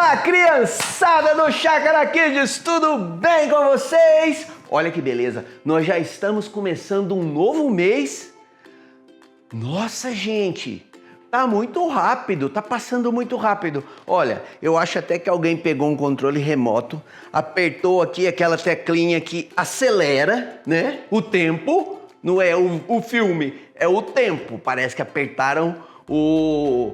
Olá, criançada do Chácara Kids, tudo bem com vocês? Olha que beleza, nós já estamos começando um novo mês. Nossa, gente, tá muito rápido, tá passando muito rápido. Olha, eu acho até que alguém pegou um controle remoto, apertou aqui aquela teclinha que acelera, né? O tempo, não é o filme, é o tempo. Parece que apertaram o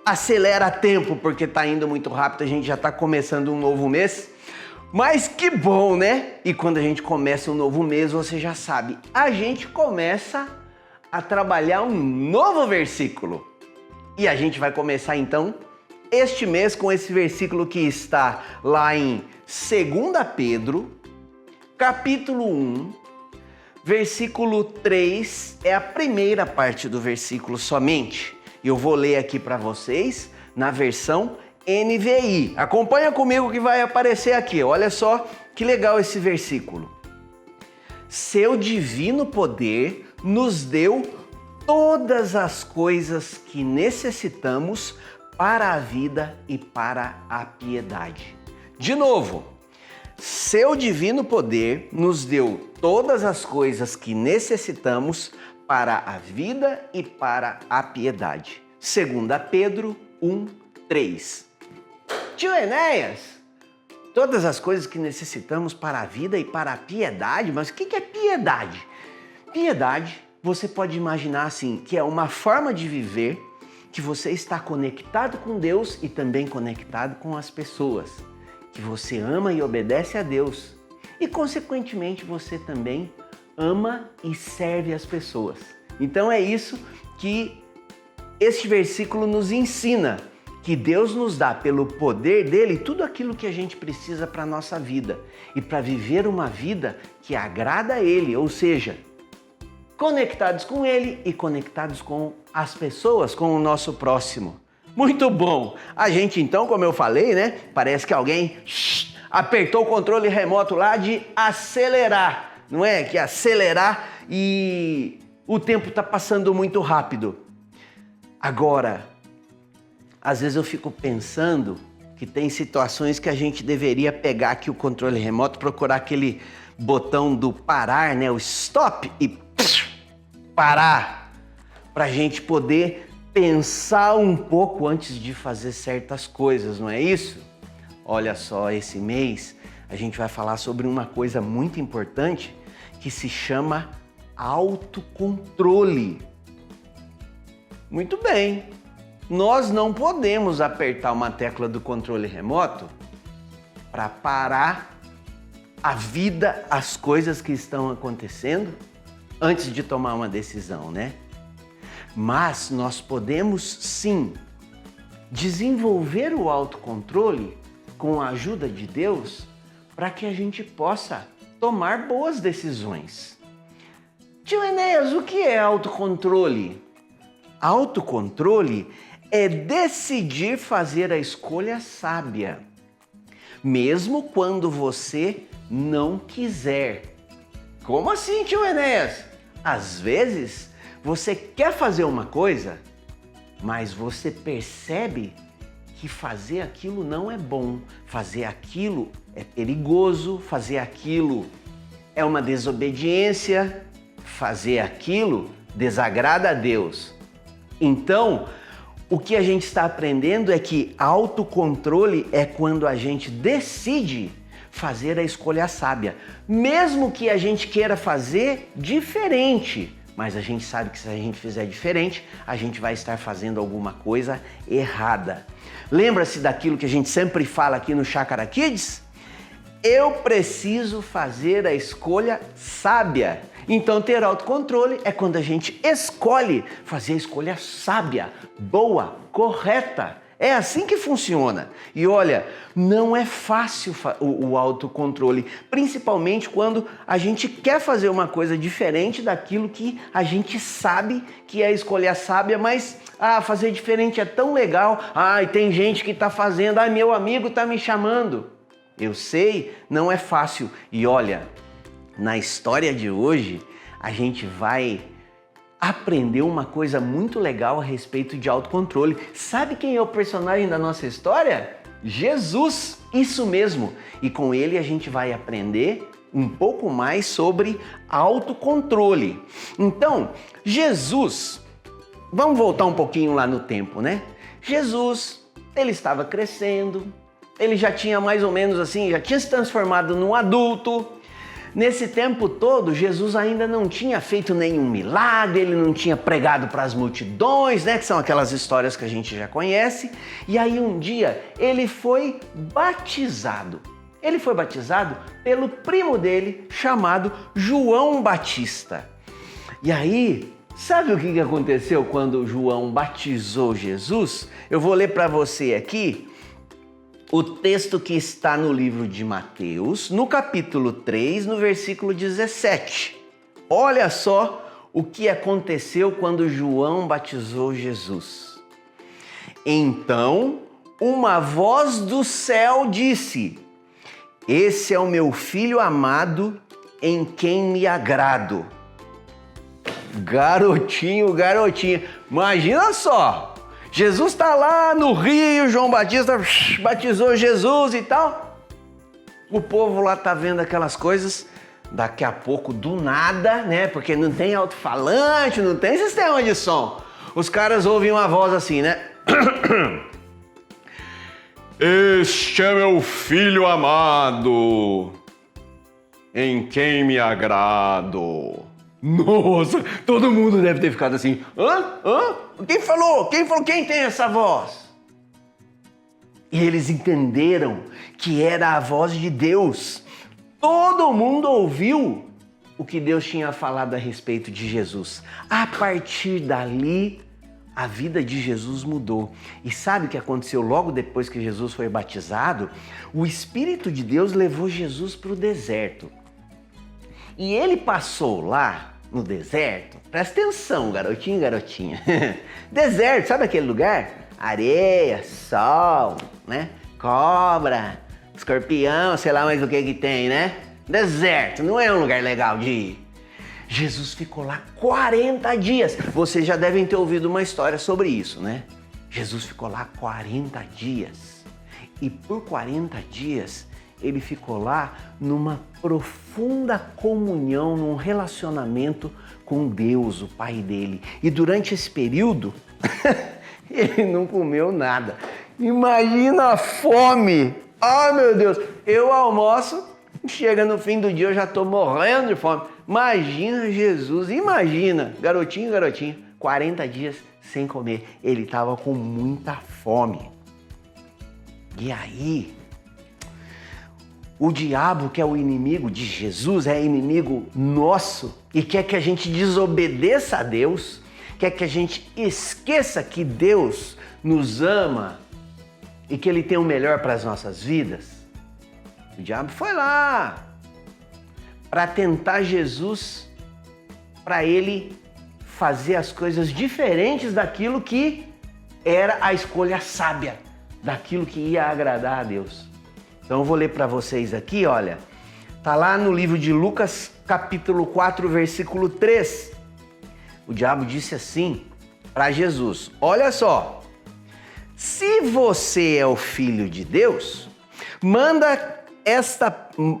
acelera tempo, porque tá indo muito rápido, a gente já tá começando um novo mês. Mas que bom, né? E quando a gente começa um novo mês, você já sabe, a gente começa a trabalhar um novo versículo. E a gente vai começar então este mês com esse versículo que está lá em 2 Pedro, capítulo 1, versículo 3, é a primeira parte do versículo somente. Eu vou ler aqui para vocês na versão NVI. Acompanha comigo que vai aparecer aqui. Olha só que legal esse versículo. Seu divino poder nos deu todas as coisas que necessitamos para a vida e para a piedade. De novo, seu divino poder nos deu todas as coisas que necessitamos para a vida e para a piedade. 2 Pedro 1, 3. Tio Enéas, todas as coisas que necessitamos para a vida e para a piedade, mas o que é piedade? Piedade, você pode imaginar assim, que é uma forma de viver que você está conectado com Deus e também conectado com as pessoas, que você ama e obedece a Deus e, consequentemente, você também ama e serve as pessoas. Então é isso que este versículo nos ensina, que Deus nos dá pelo poder dele tudo aquilo que a gente precisa para a nossa vida e para viver uma vida que agrada a ele, ou seja, conectados com ele e conectados com as pessoas, com o nosso próximo. Muito bom! A gente então, como eu falei, né? Parece que alguém apertou o controle remoto lá de acelerar. Não é? Que acelerar e o tempo está passando muito rápido. Agora, às vezes eu fico pensando que tem situações que a gente deveria pegar aqui o controle remoto, procurar aquele botão do parar, né? O stop e parar, para a gente poder pensar um pouco antes de fazer certas coisas, não é isso? Olha só, esse mês a gente vai falar sobre uma coisa muito importante que se chama autocontrole. Muito bem, nós não podemos apertar uma tecla do controle remoto para parar a vida, as coisas que estão acontecendo antes de tomar uma decisão, né? Mas nós podemos sim desenvolver o autocontrole com a ajuda de Deus para que a gente possa tomar boas decisões. Tio Enéas, o que é autocontrole? Autocontrole é decidir fazer a escolha sábia, mesmo quando você não quiser. Como assim, tio Enéas? Às vezes você quer fazer uma coisa, mas você percebe que fazer aquilo não é bom, fazer aquilo é perigoso, fazer aquilo é uma desobediência, fazer aquilo desagrada a Deus. Então, o que a gente está aprendendo é que autocontrole é quando a gente decide fazer a escolha sábia, mesmo que a gente queira fazer diferente, mas a gente sabe que se a gente fizer diferente, a gente vai estar fazendo alguma coisa errada. Lembra-se daquilo que a gente sempre fala aqui no Chácara Kids? Eu preciso fazer a escolha sábia. Então, ter autocontrole é quando a gente escolhe fazer a escolha sábia, boa, correta. É assim que funciona. E olha, não é fácil o autocontrole, principalmente quando a gente quer fazer uma coisa diferente daquilo que a gente sabe que é a escolha sábia, mas fazer diferente é tão legal. E tem gente que está fazendo, meu amigo está me chamando. Eu sei, não é fácil. E olha, na história de hoje, a gente vai aprendeu uma coisa muito legal a respeito de autocontrole. Sabe quem é o personagem da nossa história? Jesus, isso mesmo. E com ele a gente vai aprender um pouco mais sobre autocontrole. Então, Jesus, vamos voltar um pouquinho lá no tempo, né? Jesus, ele estava crescendo, ele já tinha mais ou menos assim, já tinha se transformado num adulto. Nesse tempo todo, Jesus ainda não tinha feito nenhum milagre, ele não tinha pregado para as multidões, né? Que são aquelas histórias que a gente já conhece. E aí um dia ele foi batizado. Ele foi batizado pelo primo dele, chamado João Batista. E aí, sabe o que aconteceu quando João batizou Jesus? Eu vou ler para você aqui o texto que está no livro de Mateus, no capítulo 3, no versículo 17. Olha só o que aconteceu quando João batizou Jesus. Então, uma voz do céu disse: "Esse é o meu filho amado, em quem me agrado." Garotinho, garotinha, imagina só! Jesus está lá no rio, João Batista batizou Jesus e tal. O povo lá tá vendo aquelas coisas. Daqui a pouco, do nada, né? Porque não tem alto-falante, não tem sistema de som. Os caras ouvem uma voz assim, né? "Este é meu filho amado, em quem me agrado." Nossa, todo mundo deve ter ficado assim. Hã? Quem falou? Quem tem essa voz? E eles entenderam que era a voz de Deus. Todo mundo ouviu o que Deus tinha falado a respeito de Jesus. A partir dali, a vida de Jesus mudou. E sabe o que aconteceu logo depois que Jesus foi batizado? O Espírito de Deus levou Jesus para o deserto. E ele passou lá no deserto. Presta atenção, garotinho e garotinha. Deserto, sabe aquele lugar? Areia, sol, né? Cobra, escorpião, sei lá mais o que tem, né? Deserto, não é um lugar legal de ir. Jesus ficou lá 40 dias. Vocês já devem ter ouvido uma história sobre isso, né? Jesus ficou lá 40 dias. E por 40 dias, ele ficou lá numa profunda comunhão, num relacionamento com Deus, o Pai dele. E durante esse período, ele não comeu nada. Imagina a fome! Ai, meu Deus! Eu almoço, chega no fim do dia, eu já estou morrendo de fome. Imagina Jesus, imagina, garotinho, 40 dias sem comer. Ele estava com muita fome. E aí, o diabo, que é o inimigo de Jesus, é inimigo nosso e quer que a gente desobedeça a Deus, quer que a gente esqueça que Deus nos ama e que Ele tem o melhor para as nossas vidas. O diabo foi lá para tentar Jesus, para ele fazer as coisas diferentes daquilo que era a escolha sábia, daquilo que ia agradar a Deus. Então eu vou ler para vocês aqui, olha. Tá lá no livro de Lucas, capítulo 4, versículo 3. O diabo disse assim para Jesus: "Olha só, se você é o filho de Deus,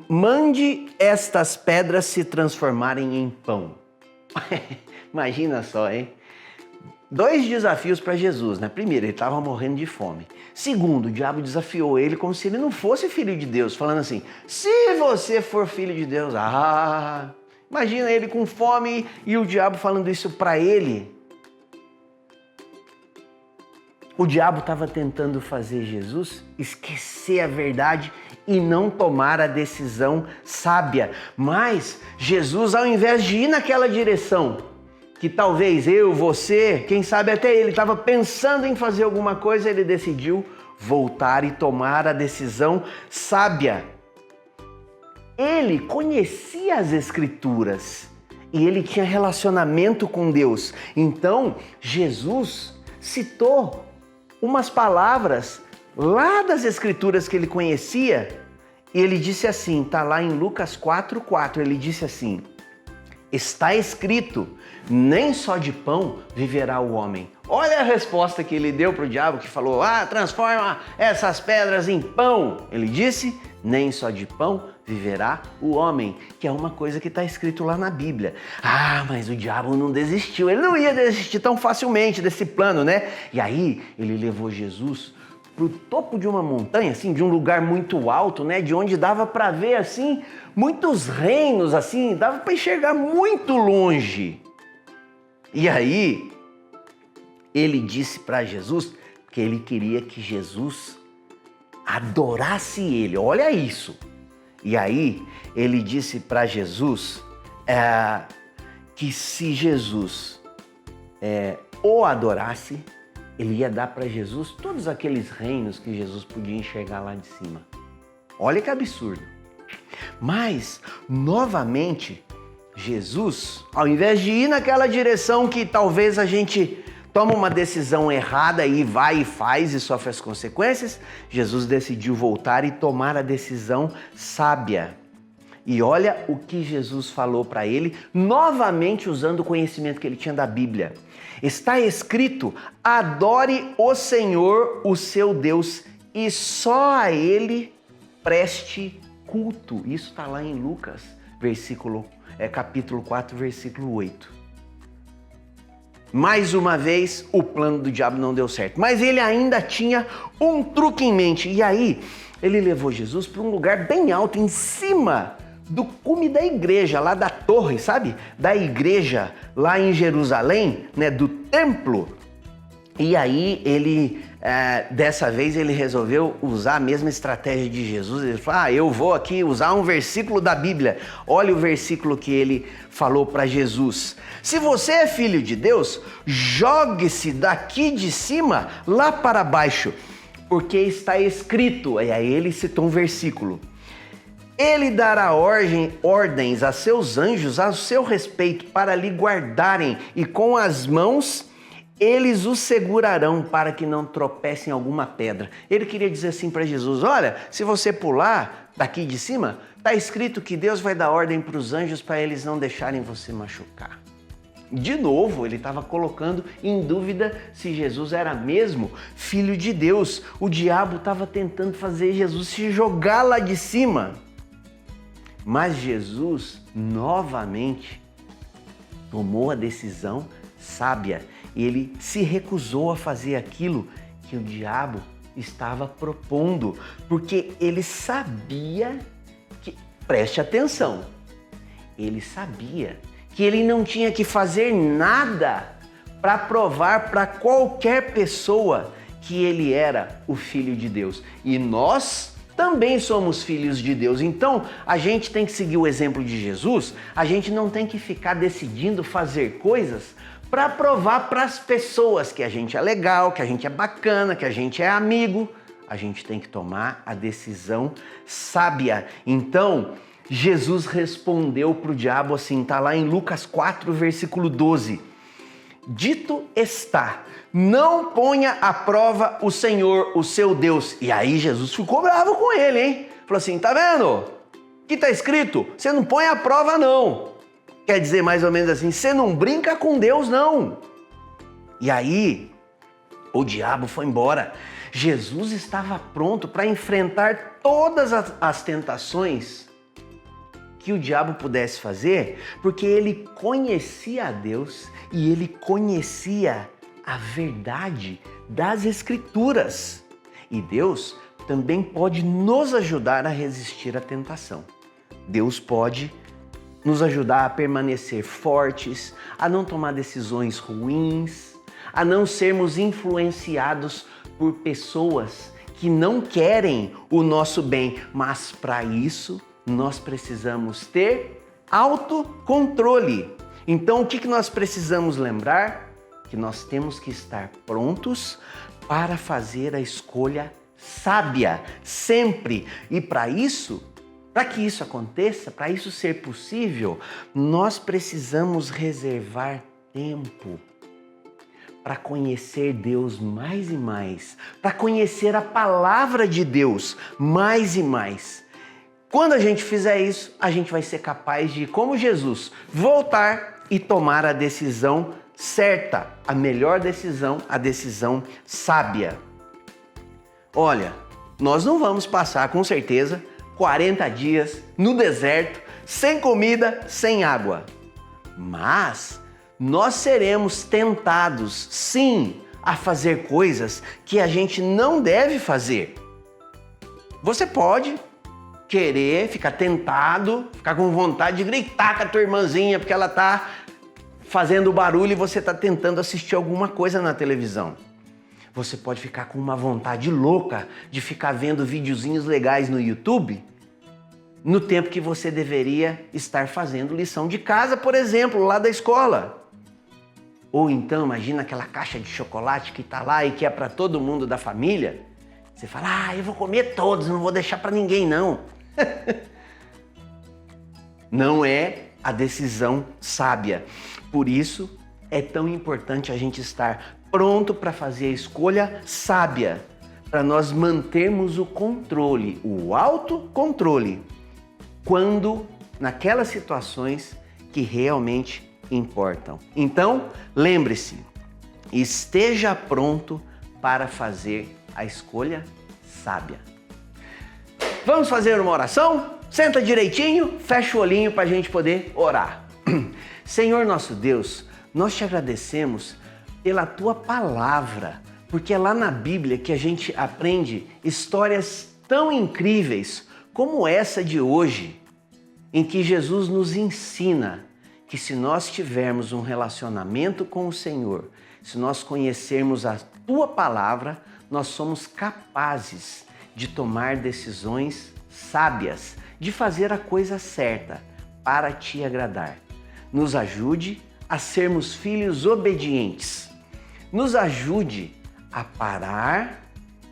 mande estas pedras se transformarem em pão." Imagina só, hein? 2 desafios para Jesus, né? Primeiro, ele estava morrendo de fome. Segundo, o diabo desafiou ele como se ele não fosse filho de Deus, falando assim: "Se você for filho de Deus..." Imagina ele com fome e o diabo falando isso para ele. O diabo estava tentando fazer Jesus esquecer a verdade e não tomar a decisão sábia. Mas Jesus, ao invés de ir naquela direção, que talvez eu, você, quem sabe até ele estava pensando em fazer alguma coisa, ele decidiu voltar e tomar a decisão sábia. Ele conhecia as Escrituras e ele tinha relacionamento com Deus. Então, Jesus citou umas palavras lá das Escrituras que ele conhecia e ele disse assim, tá lá em Lucas 4:4, ele disse assim: Está escrito, nem só de pão viverá o homem. Olha a resposta que ele deu para o diabo, que falou, transforma essas pedras em pão. Ele disse, nem só de pão viverá o homem, que é uma coisa que está escrito lá na Bíblia. Mas o diabo não desistiu, ele não ia desistir tão facilmente desse plano, né? E aí ele levou Jesus para o topo de uma montanha, assim, de um lugar muito alto, né? De onde dava para ver, assim, muitos reinos, assim, dava para enxergar muito longe. E aí ele disse para Jesus que ele queria que Jesus adorasse ele. Olha isso. E aí ele disse para Jesus que se Jesus o adorasse, ele ia dar para Jesus todos aqueles reinos que Jesus podia enxergar lá de cima. Olha que absurdo. Mas, novamente, Jesus, ao invés de ir naquela direção que talvez a gente toma uma decisão errada e vai e faz e sofre as consequências, Jesus decidiu voltar e tomar a decisão sábia. E olha o que Jesus falou para ele, novamente usando o conhecimento que ele tinha da Bíblia. Está escrito, adore o Senhor, o seu Deus, e só a Ele preste culto. Isso está lá em Lucas, capítulo 4, versículo 8. Mais uma vez, o plano do diabo não deu certo. Mas ele ainda tinha um truque em mente. E aí, ele levou Jesus para um lugar bem alto, em cima do cume da igreja, lá da torre, sabe? Da igreja lá em Jerusalém, né? Do templo. E aí, dessa vez, ele resolveu usar a mesma estratégia de Jesus. Ele falou, eu vou aqui usar um versículo da Bíblia. Olha o versículo que ele falou para Jesus. Se você é filho de Deus, jogue-se daqui de cima lá para baixo, porque está escrito. E aí ele citou um versículo. Ele dará ordens a seus anjos a seu respeito para lhe guardarem, e com as mãos eles o segurarão para que não tropece em alguma pedra. Ele queria dizer assim para Jesus, olha, se você pular daqui de cima, está escrito que Deus vai dar ordem para os anjos para eles não deixarem você machucar. De novo, ele estava colocando em dúvida se Jesus era mesmo filho de Deus. O diabo estava tentando fazer Jesus se jogar lá de cima. Mas Jesus, novamente, tomou a decisão sábia. Ele se recusou a fazer aquilo que o diabo estava propondo, porque ele sabia que, preste atenção, ele sabia que ele não tinha que fazer nada para provar para qualquer pessoa que ele era o Filho de Deus. E nós também somos filhos de Deus. Então, a gente tem que seguir o exemplo de Jesus, a gente não tem que ficar decidindo fazer coisas para provar para as pessoas que a gente é legal, que a gente é bacana, que a gente é amigo. A gente tem que tomar a decisão sábia. Então, Jesus respondeu para o diabo assim, está lá em Lucas 4, versículo 12. Dito está, não ponha à prova o Senhor, o seu Deus. E aí Jesus ficou bravo com ele, hein? Falou assim, tá vendo? Aqui está escrito, você não põe à prova não. Quer dizer mais ou menos assim, você não brinca com Deus não. E aí, o diabo foi embora. Jesus estava pronto para enfrentar todas as tentações que o diabo pudesse fazer, porque ele conhecia a Deus e ele conhecia a verdade das Escrituras. E Deus também pode nos ajudar a resistir à tentação. Deus pode nos ajudar a permanecer fortes, a não tomar decisões ruins, a não sermos influenciados por pessoas que não querem o nosso bem. Mas para isso, nós precisamos ter autocontrole. Então, o que nós precisamos lembrar? Que nós temos que estar prontos para fazer a escolha sábia, sempre. E para que isso aconteça, para isso ser possível, nós precisamos reservar tempo para conhecer Deus mais e mais, para conhecer a palavra de Deus mais e mais. Quando a gente fizer isso, a gente vai ser capaz de, como Jesus, voltar e tomar a decisão certa, a melhor decisão, a decisão sábia. Olha, nós não vamos passar, com certeza, 40 dias no deserto, sem comida, sem água. Mas nós seremos tentados, sim, a fazer coisas que a gente não deve fazer. Você pode querer, ficar tentado, ficar com vontade de gritar com a tua irmãzinha porque ela está fazendo barulho e você está tentando assistir alguma coisa na televisão. Você pode ficar com uma vontade louca de ficar vendo videozinhos legais no YouTube no tempo que você deveria estar fazendo lição de casa, por exemplo, lá da escola. Ou então, imagina aquela caixa de chocolate que está lá e que é para todo mundo da família. Você fala, eu vou comer todos, não vou deixar para ninguém não. Não é a decisão sábia. Por isso, é tão importante a gente estar pronto para fazer a escolha sábia, para nós mantermos o controle, o autocontrole, quando naquelas situações que realmente importam. Então, lembre-se, esteja pronto para fazer a escolha sábia. Vamos fazer uma oração? Senta direitinho, fecha o olhinho para a gente poder orar. Senhor nosso Deus, nós te agradecemos pela tua palavra, porque é lá na Bíblia que a gente aprende histórias tão incríveis como essa de hoje, em que Jesus nos ensina que se nós tivermos um relacionamento com o Senhor, se nós conhecermos a tua palavra, nós somos capazes de tomar decisões sábias, de fazer a coisa certa para te agradar. Nos ajude a sermos filhos obedientes. Nos ajude a parar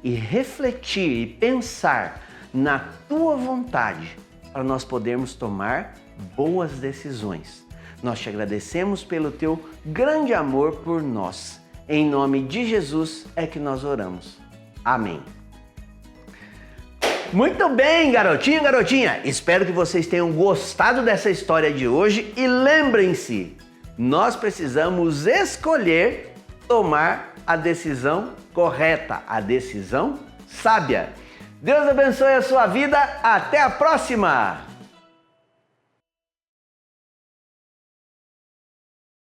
e refletir e pensar na tua vontade para nós podermos tomar boas decisões. Nós te agradecemos pelo teu grande amor por nós. Em nome de Jesus é que nós oramos. Amém. Muito bem, garotinho e garotinha. Espero que vocês tenham gostado dessa história de hoje e lembrem-se, nós precisamos escolher tomar a decisão correta, a decisão sábia. Deus abençoe a sua vida. Até a próxima!